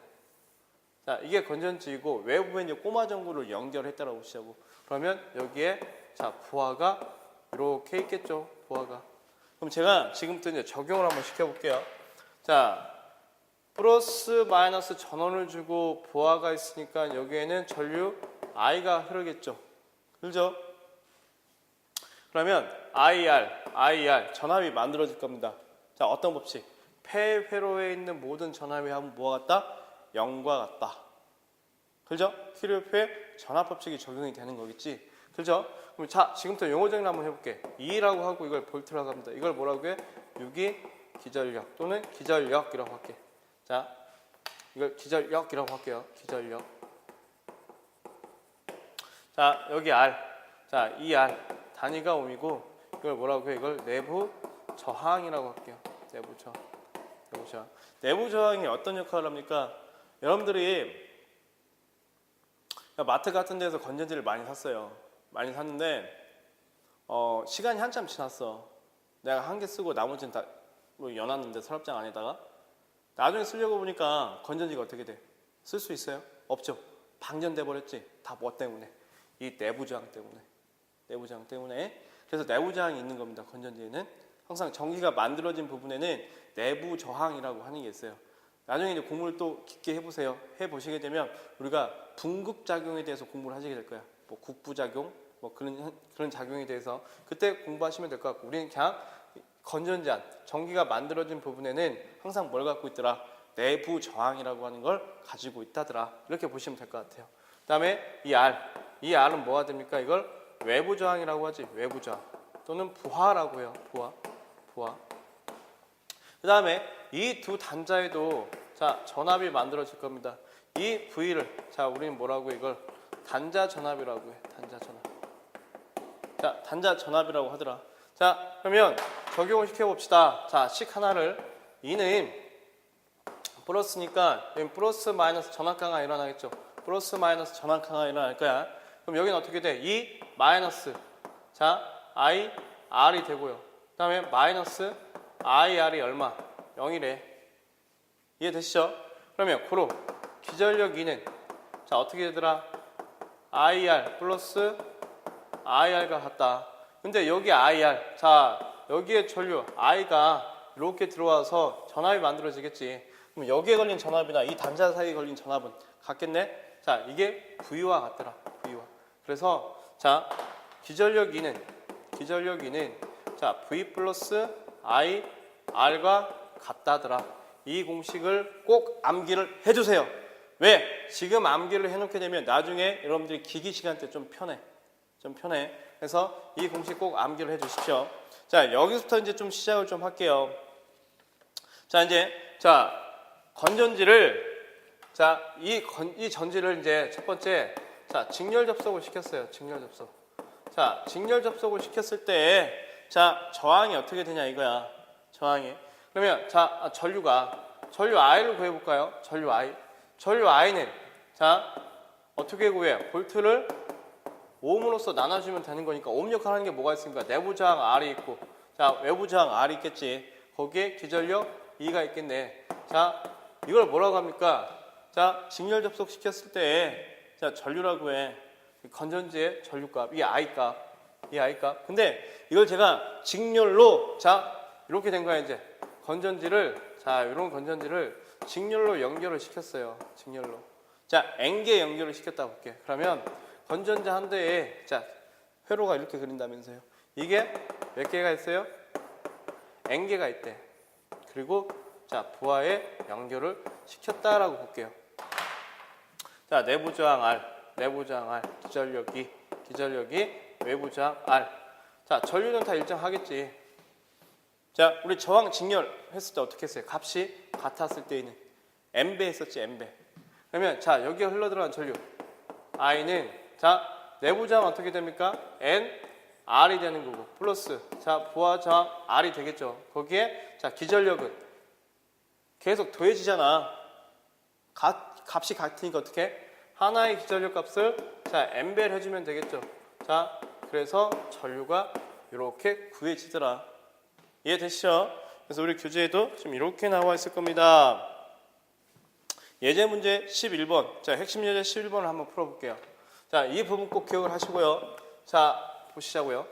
S1: 자, 이게 건전지이고 외부에 이제 꼬마 전구를 연결했다라고 보시자고. 그러면 여기에 자, 부하가 이렇게 있겠죠. 부하가. 그럼 제가 지금부터 이제 적용을 한번 시켜볼게요. 자, 플러스 마이너스 전원을 주고 부하가 있으니까 여기에는 전류 I가 흐르겠죠. 그죠? 그러면 IR 전압이 만들어질 겁니다. 자, 어떤 법칙? 폐회로에 있는 모든 전압이 하면 뭐와 같다? 0과 같다. 그죠? 키르호프의 전압 법칙이 적용이 되는 거겠지. 그죠? 그럼 자, 지금부터 용어 정리 한번 해볼게. E라고 하고 이걸 볼트라고 합니다. 이걸 뭐라고 해? 유기 기전력 또는 기전력이라고 할게. 자, 이걸 기전력이라고 할게요. 기전력. 자, 여기 R. 자, 이 R 단위가 옴이고 이걸 뭐라고 해? 이걸 내부 저항이라고 할게요. 내부 저항. 내부 저항. 내부 저항이 어떤 역할을 합니까? 여러분들이 마트 같은 데서 건전지를 많이 샀어요. 많이 샀는데 시간이 한참 지났어. 내가 한 개 쓰고 나머지는 다 뭐 연놨는데 서랍장 안에다가 나중에 쓰려고 보니까 건전지가 어떻게 돼? 쓸 수 있어요? 없죠. 방전돼 버렸지. 다 뭐 때문에? 이 내부 저항 때문에. 내부 저항 때문에. 그래서 내부 저항이 있는 겁니다. 건전지에는 항상 전기가 만들어진 부분에는 내부 저항이라고 하는 게 있어요. 나중에 이제 공부를 또 깊게 해보세요. 해보시게 되면 우리가 분극작용에 대해서 공부를 하시게 될 거야. 뭐 국부작용, 뭐 그런 작용에 대해서 그때 공부하시면 될 것 같고, 우리는 그냥 건전지 안, 전기가 만들어진 부분에는 항상 뭘 갖고 있더라? 내부 저항이라고 하는 걸 가지고 있다더라. 이렇게 보시면 될 것 같아요. 그 다음에 이 R은 뭐가 됩니까? 이걸 외부 저항이라고 하지. 외부 저항 또는 부하라고 해요. 부하. 그 다음에 이 두 단자에도 자, 전압이 만들어질 겁니다. 이 V를 자, 우리는 뭐라고 해? 이걸 단자 전압이라고 해. 단자 전압. 자, 단자 전압이라고 하더라. 자, 그러면 적용을 시켜봅시다. 자, 식 하나를. E는 플러스니까 여기 플러스 마이너스 전압 강화 일어나겠죠. 플러스 마이너스 전압 강화 일어날 거야. 그럼 여기는 어떻게 돼? E 마이너스 자, I, R이 되고요. 그 다음에 마이너스 IR이 얼마? 0이래. 이해되시죠? 그러면 고로 기전력 E는 자, 어떻게 되더라? IR 플러스 IR가 같다. 근데 여기 IR, 자, 여기에 전류 I가 이렇게 들어와서 전압이 만들어지겠지. 그럼 여기에 걸린 전압이나 이 단자 사이에 걸린 전압은 같겠네? 자, 이게 V와 같더라. V와. 그래서 자, 기전력 E는 자, V 플러스 I, R과 같다더라. 이 공식을 꼭 암기를 해주세요. 왜? 지금 암기를 해놓게 되면 나중에 여러분들이 기기 시간 때 좀 편해. 그래서 이 공식 꼭 암기를 해주십시오. 자, 여기서부터 이제 좀 시작을 좀 할게요. 자, 이제 자, 건전지를 자, 이 전지를 이제 첫 번째 자, 직렬 접속을 시켰어요. 직렬 접속. 자, 직렬 접속을 시켰을 때 자, 저항이 어떻게 되냐 이거야. 저항이. 그러면 자, 전류 I를 구해 볼까요? 전류 I는 자, 어떻게 구해? 볼트를 옴으로써 나눠주면 되는 거니까 옴 역할 하는 게 뭐가 있습니까? 내부 저항 R이 있고 자, 외부 저항 R이 있겠지. 거기에 기전력 E가 있겠네. 자, 이걸 뭐라고 합니까? 자, 직렬 접속 시켰을 때 자, 전류라고 해. 건전지의 전류값, 이 I값. 근데 이걸 제가 직렬로 자, 이렇게 된 거야 이제. 건전지를 자, 이런 건전지를 직렬로 연결을 시켰어요. 직렬로. 자, N개 연결을 시켰다 볼게. 그러면 건전지 한 대에 자, 회로가 이렇게 그린다면서요. 이게 몇 개가 있어요? N개가 있대. 그리고 자, 부하에 연결을 시켰다라고 볼게요. 자, 내부 저항 R, 기전력이 외부 저항 R. 자, 전류는 다 일정하겠지. 자, 우리 저항 직렬 했을 때 어떻게 했어요? 값이 같았을 때에는 N배 했었지, N배. 그러면 자, 여기에 흘러들어간 전류 I는 자, 내부 저항 어떻게 됩니까? N, R이 되는 거고 플러스 자, 부하 저항 R이 되겠죠. 거기에 자, 기전력은 계속 더해지잖아. 값이 같으니까 어떻게? 하나의 기전력 값을 자, N배를 해주면 되겠죠. 자, 그래서 전류가 이렇게 구해지더라. 이해되시죠? 그래서 우리 교재에도 지금 이렇게 나와 있을 겁니다. 예제 문제 11번. 자, 핵심 예제 11번을 한번 풀어볼게요. 자, 이 부분 꼭 기억을 하시고요. 자, 보시자고요.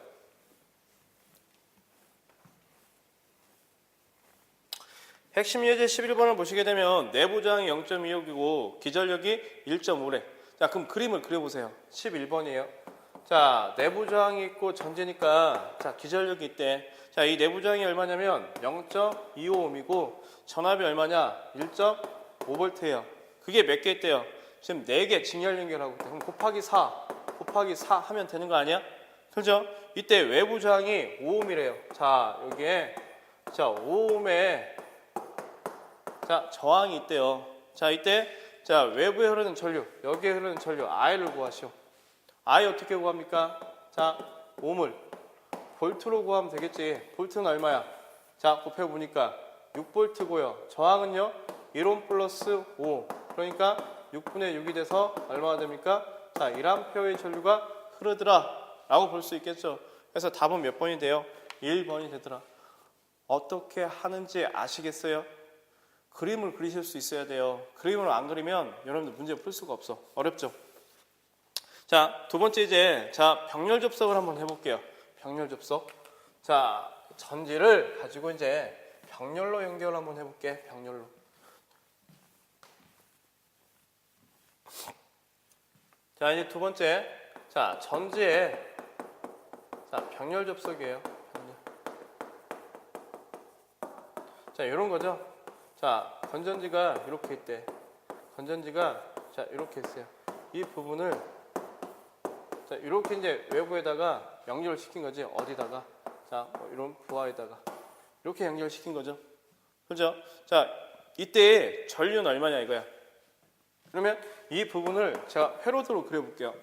S1: 핵심 예제 11번을 보시게 되면 내부 저항이 0.26이고 기전력이 1.5래. 자, 그럼 그림을 그려보세요. 11번이에요. 자, 내부 저항이 있고 전지니까 자, 기전력이 있대. 자, 이 내부 저항이 얼마냐면 0.25ohm이고 전압이 얼마냐? 1.5V예요. 그게 몇 개 있대요? 지금 4개 직렬 연결하고 있대. 그럼 곱하기 4 하면 되는 거 아니야? 그죠? 이때 외부 저항이 5ohm이래요. 자, 여기에 자, 5ohm에 자, 저항이 있대요. 자, 이때 자, 외부에 흐르는 전류, 여기에 흐르는 전류 I를 구하시오. I 어떻게 구합니까? 자, ohm을 볼트로 구하면 되겠지. 볼트는 얼마야? 자, 곱해보니까 6V고요. 저항은요, 1옴 플러스 5. 그러니까 6분의 6이 돼서 얼마가 됩니까? 자, 1A의 전류가 흐르더라 라고 볼 수 있겠죠. 그래서 답은 몇 번이 돼요? 1번이 되더라. 어떻게 하는지 아시겠어요? 그림을 그리실 수 있어야 돼요. 그림을 안 그리면 여러분들 문제 풀 수가 없어. 어렵죠? 자, 두 번째 이제 자, 병렬 접속을 한번 해볼게요. 병렬 접속. 자, 전지를 가지고 이제 병렬로 연결 한번 해볼게. 병렬로. 자, 이제 두 번째. 자, 전지에 자, 병렬 접속이에요. 병렬. 자, 이런 거죠. 자, 건전지가 이렇게 있대. 건전지가 자, 이렇게 있어요. 이 부분을 자, 이렇게 이제 외부에다가 연결을 시킨 거지. 어디다가? 자, 이런 부하에다가 이렇게 연결시킨 거죠. 그죠? 자, 이때 전류는 얼마냐 이거야. 그러면 이 부분을 제가 회로도로 그려볼게요.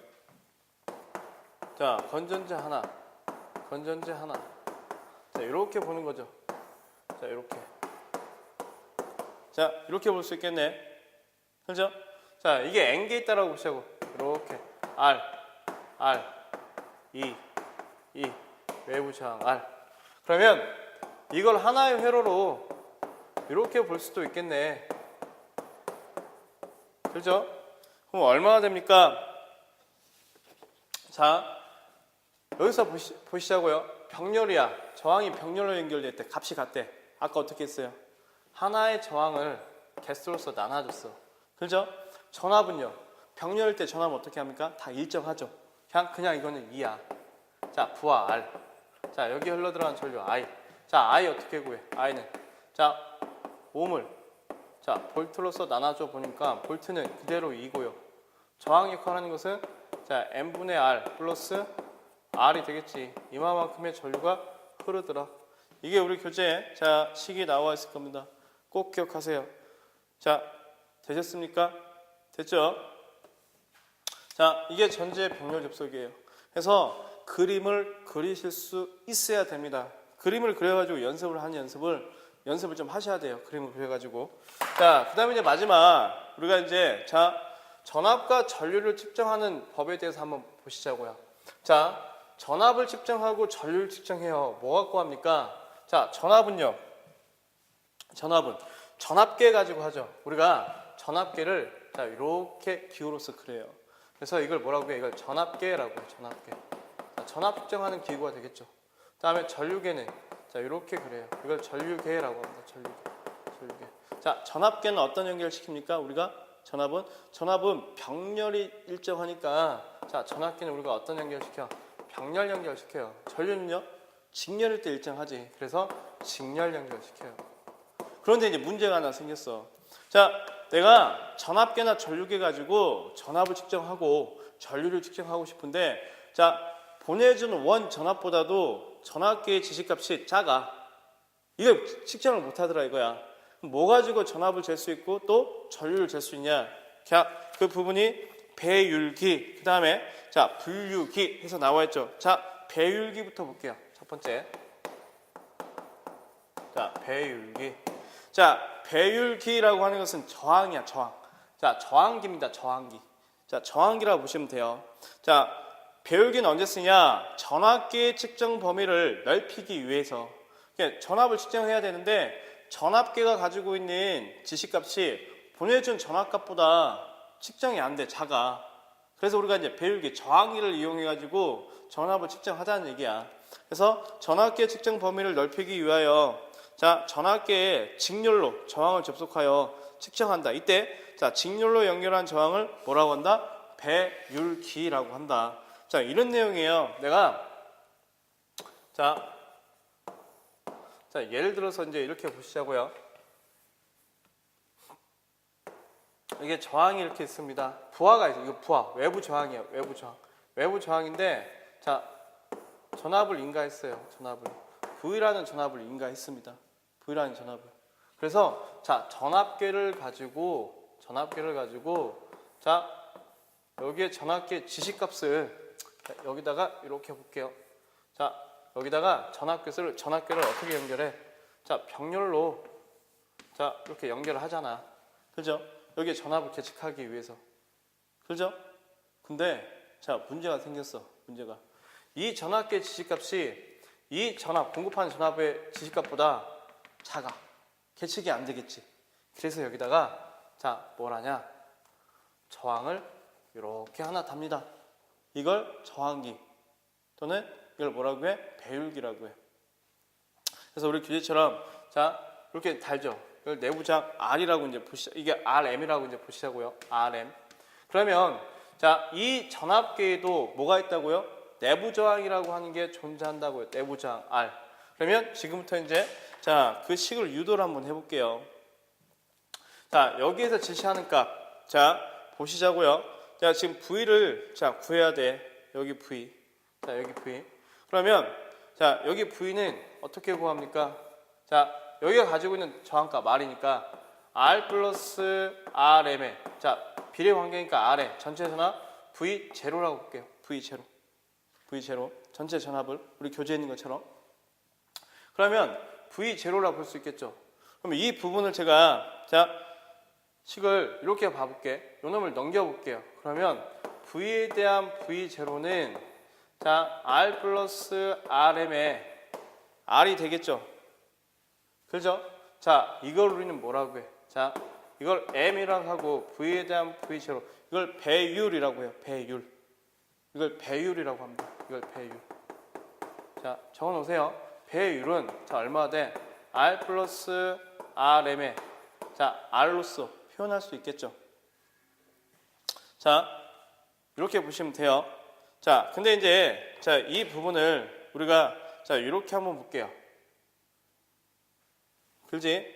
S1: 자, 건전지 하나, 건전지 하나. 자, 이렇게 보는 거죠. 자, 이렇게. 자, 이렇게 볼 수 있겠네. 그죠? 자, 이게 N개 있다라고 보시자고. 이렇게 R, E, 외부 저항 R. 그러면 이걸 하나의 회로로 이렇게 볼 수도 있겠네. 그죠? 그럼 얼마나 됩니까? 자, 여기서 보시자고요. 병렬이야. 저항이 병렬로 연결될 때 값이 같대. 아까 어떻게 했어요? 하나의 저항을 개수로서 나눠줬어. 그죠? 전압은요. 병렬일 때 전압은 어떻게 합니까? 다 일정하죠. 그냥 이거는 2야. 자, 부하 R. 자, 여기 흘러들어간 전류 I. 자, I 어떻게 구해? I는 자, ohm을 자, 볼트로서 나눠줘 보니까 볼트는 그대로 2고요. 저항 역할하는 것은 자, N분의 R 플러스 R이 되겠지. 이만큼의 전류가 흐르더라. 이게 우리 교재에 자, 식이 나와 있을 겁니다. 꼭 기억하세요. 자, 되셨습니까? 됐죠? 자, 이게 전지의 병렬 접속이에요. 그래서 그림을 그리실 수 있어야 됩니다. 그림을 그려가지고 연습을 좀 하셔야 돼요. 그림을 그려가지고. 자, 그 다음에 이제 마지막 우리가 이제 자, 전압과 전류를 측정하는 법에 대해서 한번 보시자고요. 자, 전압을 측정하고 전류를 측정해요. 뭐 갖고 합니까? 자, 전압은 전압계 가지고 하죠. 우리가 전압계를 자, 이렇게 기호로서 그려요. 그래서 이걸 뭐라고 해요? 이걸 전압계라고 해요. 전압계. 자, 전압 측정하는 기구가 되겠죠. 그 다음에 전류계는 자, 이렇게 그래요. 이걸 전류계라고 합니다. 전류계. 자, 전압계는 어떤 연결을 시킵니까? 우리가 전압은 병렬이 일정하니까 자, 전압계는 우리가 어떤 연결을 시켜? 병렬 연결을 시켜요. 전류는요? 직렬일 때 일정하지. 그래서 직렬 연결을 시켜요. 그런데 이제 문제가 하나 생겼어. 자, 내가 전압계나 전류계 가지고 전압을 측정하고 전류를 측정하고 싶은데 자, 보내준 원 전압보다도 전압계의 지시값이 작아. 이걸 측정을 못하더라 이거야. 뭐 가지고 전압을 잴 수 있고 또 전류를 잴 수 있냐? 그 부분이 배율기, 그 다음에 자, 분류기 해서 나와 있죠. 자, 배율기부터 볼게요. 첫 번째. 자, 배율기. 자, 배율기라고 하는 것은 저항이야, 저항. 자, 저항기입니다, 저항기. 자, 저항기라고 보시면 돼요. 자, 배율기는 언제 쓰냐? 전압계의 측정 범위를 넓히기 위해서. 그러니까 전압을 측정해야 되는데 전압계가 가지고 있는 지시값이 보내준 전압값보다 측정이 안 돼, 작아. 그래서 우리가 이제 배율계 저항기를 이용해 가지고 전압을 측정하자는 얘기야. 그래서 전압계 측정 범위를 넓히기 위하여 자, 전압계에 직렬로 저항을 접속하여 측정한다. 이때 자, 직렬로 연결한 저항을 뭐라고 한다? 배율기라고 한다. 자, 이런 내용이에요. 내가 자, 예를 들어서 이제 이렇게 보시자고요. 이게 저항이 이렇게 있습니다. 부하가 있어요. 이거 부하, 외부 저항이에요. 외부 저항. 외부 저항인데 자, 전압을 인가했어요. 전압을. V라는 전압을 인가했습니다. V라는 전압을. 그래서 자, 전압계를 가지고 자, 여기에 전압계 지시값을 여기다가 이렇게 볼게요. 자, 여기다가 전압계를 어떻게 연결해? 자, 병렬로 자, 이렇게 연결을 하잖아. 그죠? 여기에 전압을 계측하기 위해서. 그죠? 근데 자, 문제가 생겼어. 문제가. 이 전압계 지시값이 이 전압, 공급하는 전압의 지시값보다 작아. 계측이 안 되겠지. 그래서 여기다가 자, 뭘 하냐? 저항을 이렇게 하나 답니다. 이걸 저항기 또는 이걸 뭐라고 해? 배율기라고 해. 그래서 우리 교재처럼 자, 이렇게 달죠. 이걸 내부장 R이라고 이제 보시자. 이게 RM이라고 이제 보시자고요. RM. 그러면 자, 이 전압계에도 뭐가 있다고요? 내부 저항이라고 하는 게 존재한다고요. 내부 저항 R. 그러면 지금부터 이제 자, 그 식을 유도를 한번 해볼게요. 자, 여기에서 제시하는 값. 자, 보시자고요. 자, 지금 V를 자, 구해야 돼. 여기 V. 자, 여기 V. 그러면 자, 여기 V는 어떻게 구합니까? 자, 여기가 가지고 있는 저항값 R이니까 R 플러스 RM에 자, 비례 관계니까 R에 전체 전압 V0라고 볼게요. V0. 전체 전압을 우리 교재에 있는 것처럼. 그러면 V0라고 볼 수 있겠죠. 그러면 이 부분을 제가 자, 식을 이렇게 봐볼게. 요 놈을 넘겨볼게요. 그러면 V에 대한 V0는 자, R 플러스 RM에 R이 되겠죠. 그죠? 자, 이걸 우리는 뭐라고 해? 자, 이걸 M이라고 하고 V에 대한 V0 이걸 배율이라고 해요. 배율. 이걸 배율이라고 합니다. 이걸 배율. 자, 적어놓으세요. 배율은 자, 얼마나 돼? R 플러스 RM에 자, R로서 표현할 수 있겠죠. 자, 이렇게 보시면 돼요. 자, 근데 이제 자, 이 부분을 우리가 자, 이렇게 한번 볼게요. 그렇지?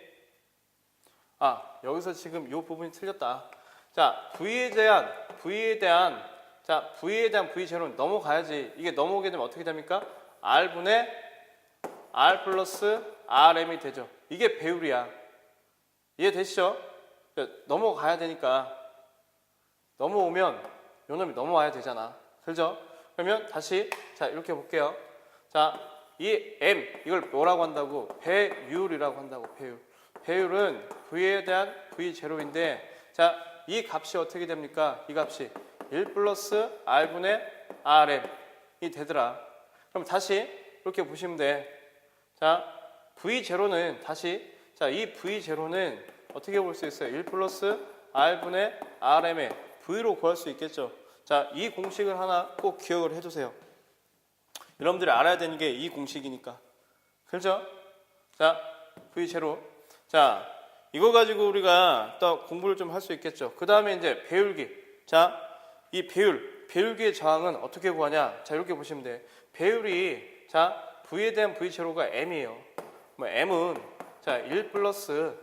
S1: 아, 여기서 지금 이 부분이 틀렸다. 자, V에 대한 V0는 넘어가야지. 이게 넘어오게 되면 어떻게 됩니까? R분의 R 플러스 RM이 되죠. 이게 배율이야. 이해되시죠? 넘어가야 되니까. 넘어오면 요 놈이 넘어와야 되잖아. 그죠? 그러면 다시 자, 이렇게 볼게요. 자, 이 M 이걸 뭐라고 한다고? 배율이라고 한다고. 배율은 V에 대한 V0인데 자, 이 값이 어떻게 됩니까? 이 값이 1 플러스 R분의 RM이 되더라. 그럼 다시 이렇게 보시면 돼. 자, V0는 다시 자, 이 V0는 어떻게 볼 수 있어요? 1 플러스 R분의 RM의 V로 구할 수 있겠죠. 자, 이 공식을 하나 꼭 기억을 해주세요. 여러분들이 알아야 되는 게 이 공식이니까. 그렇죠? 자, V0. 자, 이거 가지고 우리가 또 공부를 좀 할 수 있겠죠. 그 다음에 이제 배율기. 자, 이 배율기의 저항은 어떻게 구하냐? 자, 이렇게 보시면 돼. 배율이 자, V에 대한 V0가 M이에요. 뭐 M은 자, 1 플러스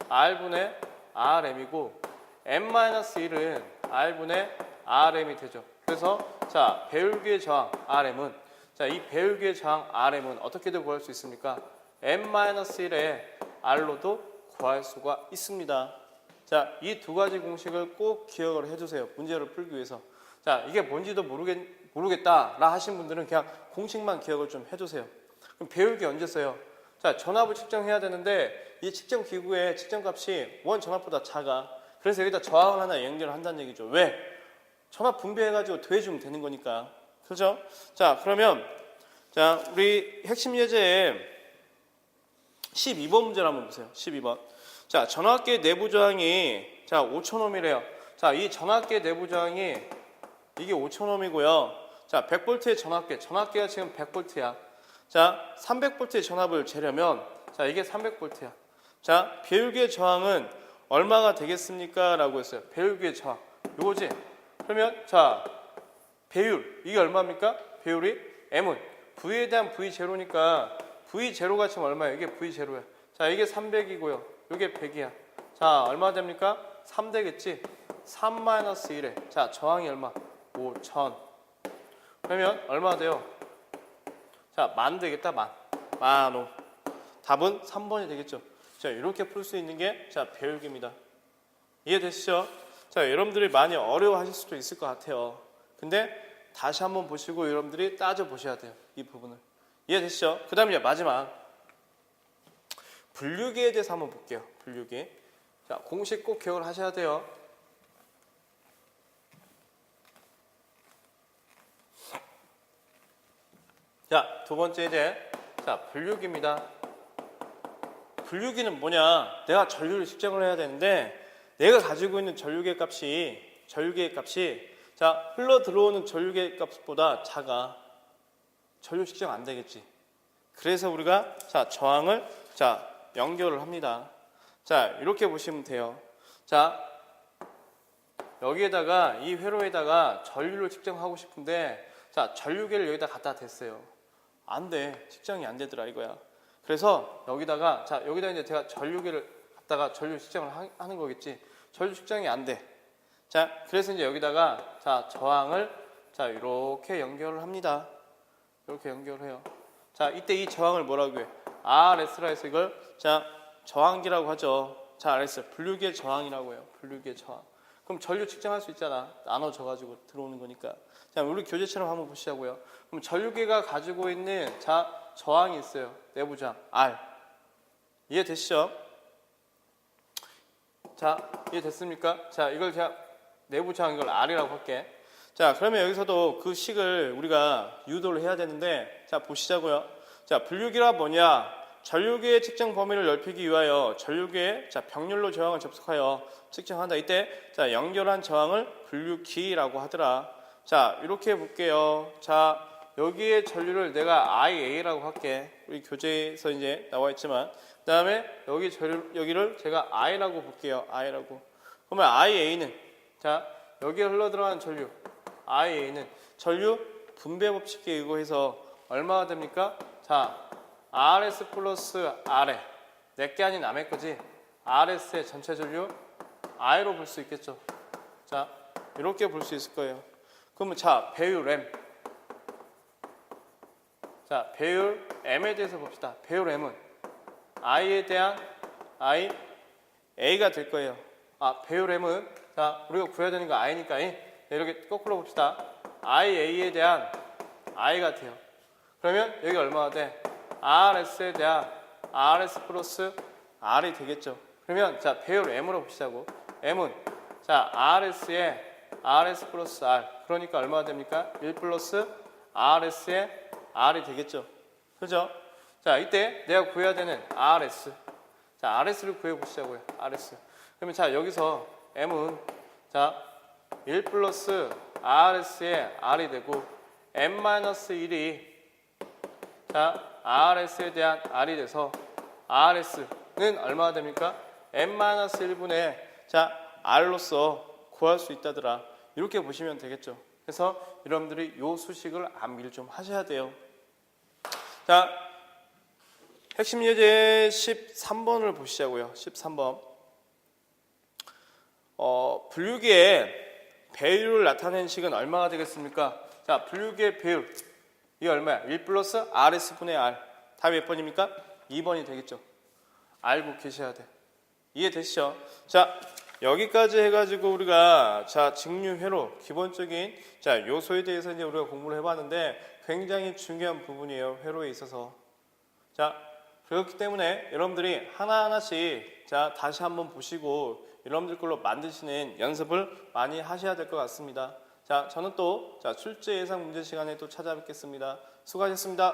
S1: R분의 RM이고 M-1은 R분의 RM이 되죠. 그래서 자, 배율기의 저항 RM은 자, 이 배율기의 저항 RM은 어떻게든 구할 수 있습니까? M-1의 R로도 구할 수가 있습니다. 자, 이 두 가지 공식을 꼭 기억을 해주세요. 문제를 풀기 위해서. 자, 이게 뭔지도 모르겠다라 하신 분들은 그냥 공식만 기억을 좀 해주세요. 그럼 배율기 언제 써요? 자, 전압을 측정해야 되는데 이 측정 기구의 측정값이 원 전압보다 작아. 그래서 여기다 저항을 하나 연결한다는 얘기죠. 왜? 전압 분배해가지고 더해주면 되는 거니까. 그죠? 자, 그러면 자, 우리 핵심 예제에 12번 문제를 한번 보세요. 12번. 자, 전압계 내부 저항이 자 5,000옴이래요. 자, 이 전압계 내부 저항이 이게 5,000옴이고요. 자, 100V의 전압계가 지금 100V야. 자, 300V의 전압을 재려면 자, 이게 300V야. 자, 배율계의 저항은 얼마가 되겠습니까? 라고 했어요. 배율계의 저항. 요거지. 그러면 자, 배율 이게 얼마입니까? 배율이 M은 V에 대한 V0니까 V0가 지금 얼마예요? 이게 V0야. 자, 이게 300이고요. 이게 100이야. 자, 얼마 됩니까? 3 되겠지? 3-1에. 자, 저항이 얼마? 5,000. 그러면 얼마 돼요? 자, 만 되겠다. 만 5. 답은 3번이 되겠죠. 자, 이렇게 풀 수 있는 게 자, 배율계입니다. 이해되시죠? 자, 여러분들이 많이 어려워하실 수도 있을 것 같아요. 근데 다시 한번 보시고 여러분들이 따져 보셔야 돼요. 이 부분을. 이해되시죠? 그 다음에 마지막 분류계에 대해서 한번 볼게요. 분류계. 자, 공식 꼭 기억을 하셔야 돼요. 자, 두 번째 이제 자, 분류기입니다. 분류기는 뭐냐? 내가 전류를 측정을 해야 되는데 내가 가지고 있는 전류계 값이 자, 흘러 들어오는 전류계 값보다 작아. 전류 측정 안 되겠지. 그래서 우리가 자, 저항을 자, 연결을 합니다. 자, 이렇게 보시면 돼요. 자, 여기에다가 이 회로에다가 전류를 측정하고 싶은데 자, 전류계를 여기다 갖다 댔어요. 안 돼. 측정이 안 되더라 이거야. 그래서 여기다가 자, 여기다 이제 제가 전류계를 갖다가 전류 측정을 하는 거겠지. 전류 측정이 안 돼. 자, 그래서 이제 여기다가 자, 저항을 자, 이렇게 연결을 합니다. 이렇게 연결해요. 자, 이때 이 저항을 뭐라고 해? RS라 해서 이걸 자, 저항기라고 하죠. 자, RS 분류계 저항이라고 해요. 분류계 저항. 그럼 전류 측정할 수 있잖아. 나눠져 가지고 들어오는 거니까. 자, 우리 교재처럼 한번 보시자고요. 그럼 전류계가 가지고 있는 자, 저항이 있어요. 내부 저항 R. 이해되시죠? 자, 이해됐습니까? 자, 이걸 제가 내부 저항 이걸 R이라고 할게. 자, 그러면 여기서도 그 식을 우리가 유도를 해야 되는데 자, 보시자고요. 자, 분류기가 뭐냐? 전류계의 측정 범위를 넓히기 위하여 전류계의 자, 병렬로 저항을 접속하여 측정한다. 이때 자, 연결한 저항을 분류기라고 하더라. 자, 이렇게 볼게요. 자, 여기에 전류를 내가 IA라고 할게. 우리 교재에서 이제 나와 있지만 그 다음에 여기를 제가 I라고 볼게요. I라고. 그러면 IA는 자, 여기에 흘러들어가는 전류 IA는 전류 분배 법칙에 의거해서 얼마가 됩니까? 자, RS 플러스 R에 내게 아닌 남의 거지. RS의 전체 전류 I로 볼 수 있겠죠. 자, 이렇게 볼 수 있을 거예요. 그러면 자, 배율 M. 자, 배율 M에 대해서 봅시다. 배율 M은 I에 대한 I, A가 될 거예요. 아, 배율 M은 자, 우리가 구해야 되는 거 I니까 이렇게 거꾸로 봅시다. IA에 대한 I 같아요. 그러면 여기 얼마가 돼? RS에 대한 RS 플러스 R이 되겠죠. 그러면 자, 배율 M으로 보시자고. M은 자, RS에 RS 플러스 R. 그러니까 얼마가 됩니까? 1 플러스 RS에 R이 되겠죠. 그죠? 자, 이때 내가 구해야 되는 RS. 자, RS를 구해 보시자고요. RS. 그러면 자, 여기서 M은 자, 1 플러스 RS에 R이 되고 M-1이 자, RS에 대한 R이 돼서 RS는 얼마가 됩니까? M-1분의 자, R로서 구할 수 있다더라. 이렇게 보시면 되겠죠. 그래서 여러분들이 요 수식을 암기를 좀 하셔야 돼요. 자, 핵심 예제 13번을 보시자고요. 13번. 분류기의 배율을 나타내는 식은 얼마가 되겠습니까? 자, 분류기의 배율. 이게 얼마야? 1 플러스 RS분의 R. 답이 몇 번입니까? 2번이 되겠죠. 알고 계셔야 돼. 이해되시죠? 자, 여기까지 해가지고 우리가 자, 직류회로 기본적인 자, 요소에 대해서 이제 우리가 공부를 해봤는데 굉장히 중요한 부분이에요. 회로에 있어서. 자, 그렇기 때문에 여러분들이 하나하나씩 자, 다시 한번 보시고 여러분들 걸로 만드시는 연습을 많이 하셔야 될 것 같습니다. 자, 저는 또 자, 출제 예상 문제 시간에 또 찾아뵙겠습니다. 수고하셨습니다.